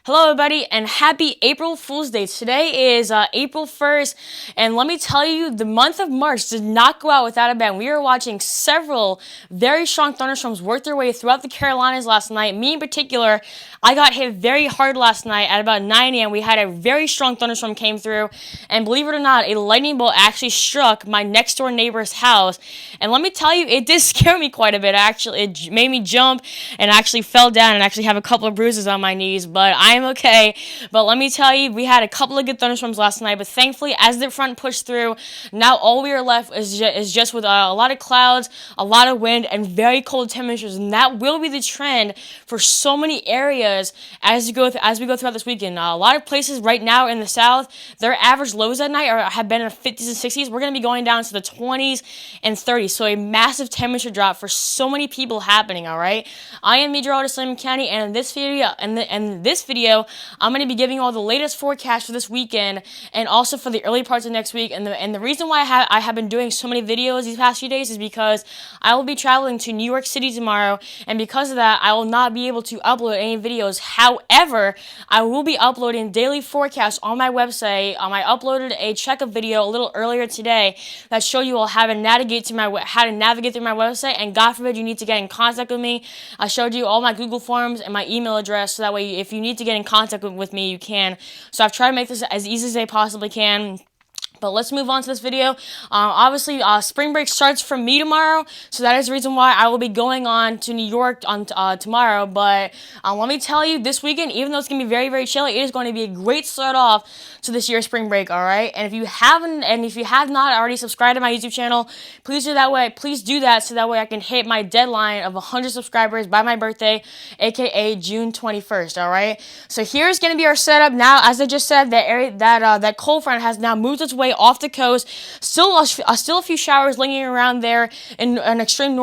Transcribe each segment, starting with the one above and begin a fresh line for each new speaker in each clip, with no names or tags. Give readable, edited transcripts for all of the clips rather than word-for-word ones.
Hello, everybody, and happy April Fool's Day. Today is April 1st, and let me tell you, the month of March did not go out without a bang. We were watching several very strong thunderstorms work their way throughout the Carolinas last night. Me in particular, I got hit very hard last night at about 9 a.m. We had a very strong thunderstorm came through, and believe it or not, a lightning bolt actually struck my next door neighbor's house. And let me tell you, it did scare me quite a bit. Actually, it made me jump and actually fell down and actually have a couple of bruises on my knees, but I am okay. But let me tell you, we had a couple of good thunderstorms last night, but thankfully, as the front pushed through, now all we are left is just with a lot of clouds, a lot of wind, and very cold temperatures, and that will be the trend for so many areas as we go throughout this weekend. A lot of places right now in the south, their average lows at night have been in the 50s and 60s. We're going to be going down to the 20s and 30s, so a massive temperature drop for so many people happening. All right, I am meteorologist Lemon County, and in this video, I'm going to be giving you all the latest forecast for this weekend and also for the early parts of next week. And the reason why I have been doing so many videos these past few days is because I will be traveling to New York City tomorrow, and because of that, I will not be able to upload any videos. However, I will be uploading daily forecasts on my website. I uploaded a checkup video a little earlier today that showed you all how to navigate through my website, and God forbid you need to get in contact with me. I showed you all my Google Forms and my email address, so that way if you need to get in contact with me, you can. So I've tried to make this as easy as I possibly can. But let's move on to this video. Obviously, spring break starts for me tomorrow, so that is the reason why I will be going on to New York on tomorrow. But let me tell you, this weekend, even though it's going to be very, very chilly, it is going to be a great start off to this year's spring break. All right, and if you have not already subscribed to my YouTube channel, please do that way. Please do that so that way I can hit my deadline of 100 subscribers by my birthday, aka June 21st. All right. So here's going to be our setup now. As I just said, that cold front has now moved its way off the coast. Still a few showers lingering around there in an extreme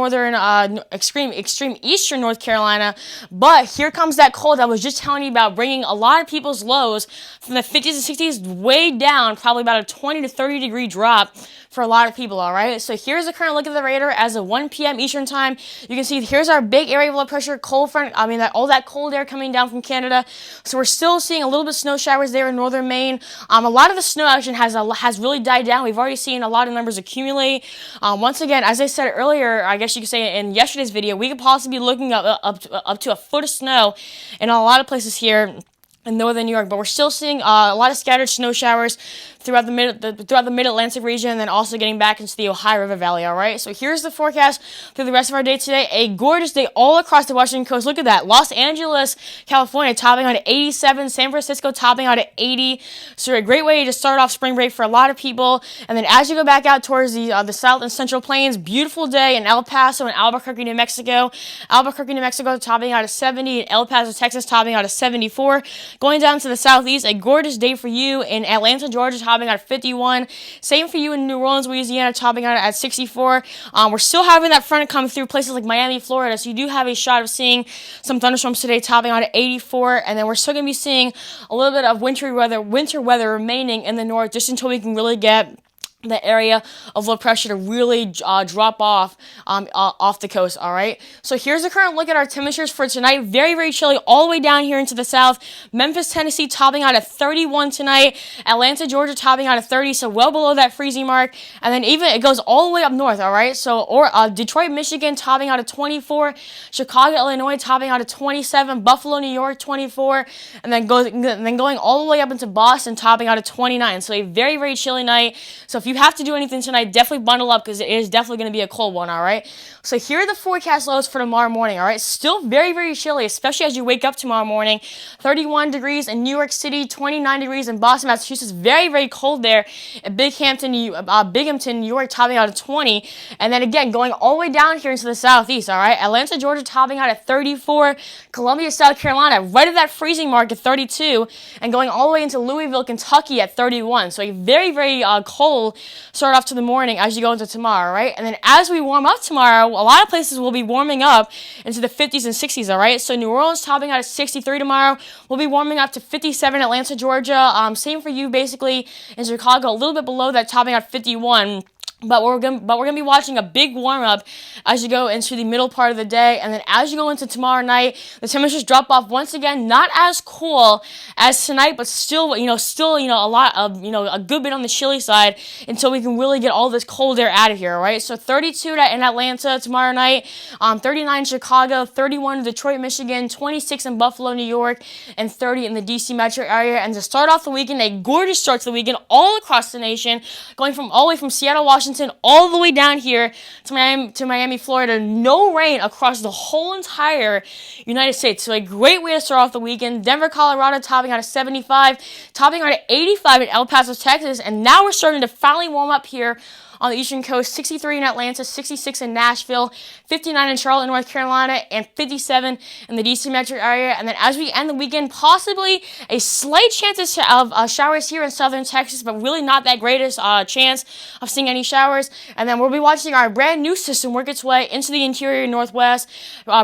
eastern North Carolina. But here comes that cold I was just telling you about, bringing a lot of people's lows from the 50s and 60s way down, probably about a 20 to 30 degree drop for a lot of people. All right, so here's the current look at the radar as of 1 p.m. Eastern time. You can see here's our big area of low pressure cold front. All that cold air coming down from Canada. So we're still seeing a little bit of snow showers there in northern Maine. A lot of the snow action has really died down. We've already seen a lot of numbers accumulate. Once again, as I said earlier, I guess you could say in yesterday's video, we could possibly be looking up to a foot of snow in a lot of places here in northern New York, but we're still seeing a lot of scattered snow showers throughout the mid-Atlantic region, and then also getting back into the Ohio River Valley. All right, so here's the forecast for the rest of our day today. A gorgeous day all across the Washington coast. Look at that. Los Angeles, California, topping out at 87. San Francisco topping out at 80. So a great way to start off spring break for a lot of people. And then as you go back out towards the south and central plains, beautiful day in El Paso and Albuquerque, New Mexico. Albuquerque, New Mexico topping out at 70, and El Paso, Texas topping out at 74. Going down to the southeast, a gorgeous day for you in Atlanta, Georgia, topping out at 51. Same for you in New Orleans, Louisiana, topping out at 64. We're still having that front come through places like Miami, Florida, so you do have a shot of seeing some thunderstorms today, topping out at 84. And then we're still going to be seeing a little bit of winter weather remaining in the north, just until we can really get the area of low pressure to really drop off the coast. All right, so here's the current look at our temperatures for tonight. Very, very chilly all the way down here into the south. Memphis, Tennessee topping out at 31 tonight. Atlanta, Georgia topping out at 30, so well below that freezing mark. And then even it goes all the way up north. All right, so Detroit, Michigan topping out at 24. Chicago, Illinois topping out at 27. Buffalo, New York 24, and then going all the way up into Boston topping out at 29. So a very, very chilly night. So if you have to do anything tonight, definitely bundle up, because it is definitely going to be a cold one. All right, so here are the forecast lows for tomorrow morning. All right, still very, very chilly, especially as you wake up tomorrow morning. 31 degrees in New York City, 29 degrees in Boston, Massachusetts. Very, very cold there at Binghamton, New York, topping out at 20. And then again, going all the way down here into the southeast. All right, Atlanta, Georgia topping out at 34. Columbia, South Carolina, right at that freezing mark at 32, and going all the way into Louisville, Kentucky at 31. So a very, very cold start off to the morning as you go into tomorrow, right? And then as we warm up tomorrow, a lot of places will be warming up into the 50s and 60s, all right? So New Orleans topping out at 63 tomorrow. We'll be warming up to 57 Atlanta, Georgia. Same for you, basically, in Chicago, a little bit below that, topping out 51. But we're gonna be watching a big warm up as you go into the middle part of the day, and then as you go into tomorrow night, the temperatures drop off once again. Not as cool as tonight, but still a lot of a good bit on the chilly side until we can really get all this cold air out of here. All right, so 32 in Atlanta tomorrow night, 39 in Chicago, 31 in Detroit, Michigan, 26 in Buffalo, New York, and 30 in the DC metro area. And to start off the weekend, a gorgeous start to the weekend all across the nation, going from all the way from Seattle, Washington, all the way down here to Miami, Florida. No rain across the whole entire United States. So a great way to start off the weekend. Denver, Colorado, topping out at 75, topping out at 85 in El Paso, Texas. And now we're starting to finally warm up here on the Eastern Coast. 63 in Atlanta, 66 in Nashville, 59 in Charlotte, North Carolina, and 57 in the DC metro area. And then as we end the weekend, possibly a slight chance of showers here in southern Texas, but really not that greatest chance of seeing any showers. And then we'll be watching our brand new system work its way into the interior Northwest,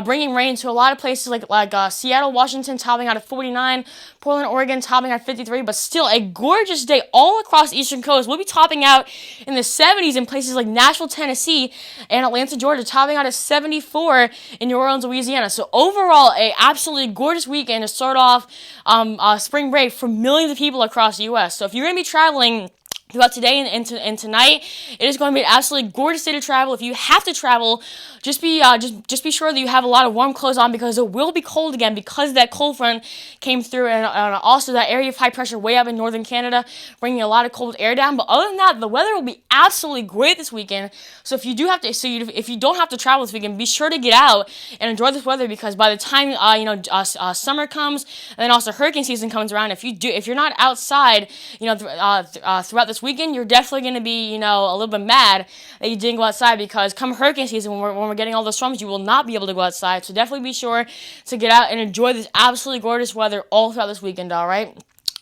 bringing rain to a lot of places like Seattle, Washington, topping out at 49, Portland, Oregon, topping out at 53, but still a gorgeous day all across the Eastern Coast. We'll be topping out in the 70s in places like Nashville, Tennessee, and Atlanta, Georgia, topping out at 74 in New Orleans, Louisiana. So overall, a absolutely gorgeous weekend to start off spring break for millions of people across the U.S. So if you're going to be traveling throughout today and tonight, it is going to be an absolutely gorgeous day to travel. If you have to travel, just be sure that you have a lot of warm clothes on, because it will be cold again because that cold front came through, and also that area of high pressure way up in northern Canada, bringing a lot of cold air down. But other than that, the weather will be absolutely great this weekend. So if you don't have to travel this weekend, be sure to get out and enjoy this weather, because by the time summer comes, and then also hurricane season comes around, if you're not outside, throughout this weekend, you're definitely going to be, a little bit mad that you didn't go outside, because come hurricane season, when we're getting all the storms, you will not be able to go outside. So definitely be sure to get out and enjoy this absolutely gorgeous weather all throughout this weekend, all right?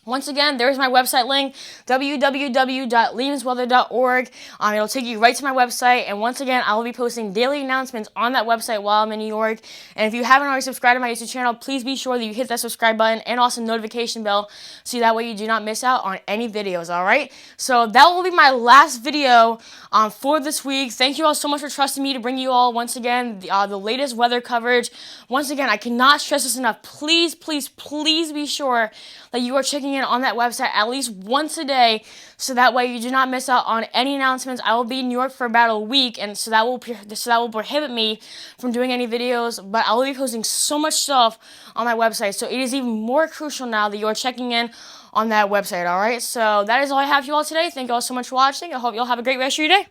Once again, there's my website link, www.leansweather.org. It'll take you right to my website, and once again, I will be posting daily announcements on that website while I'm in New York. And if you haven't already subscribed to my YouTube channel, please be sure that you hit that subscribe button and also notification bell, so that way you do not miss out on any videos, all right? So that will be my last video for this week. Thank you all so much for trusting me to bring you all, once again, the latest weather coverage. Once again, I cannot stress this enough. Please, please, please be sure that you are checking in on that website at least once a day, so that way you do not miss out on any announcements. I will be in New York for about a week, and so that will prohibit me from doing any videos, but I will be posting so much stuff on my website, so it is even more crucial now that you are checking in on that website, alright? So that is all I have for you all today. Thank you all so much for watching. I hope you all have a great rest of your day.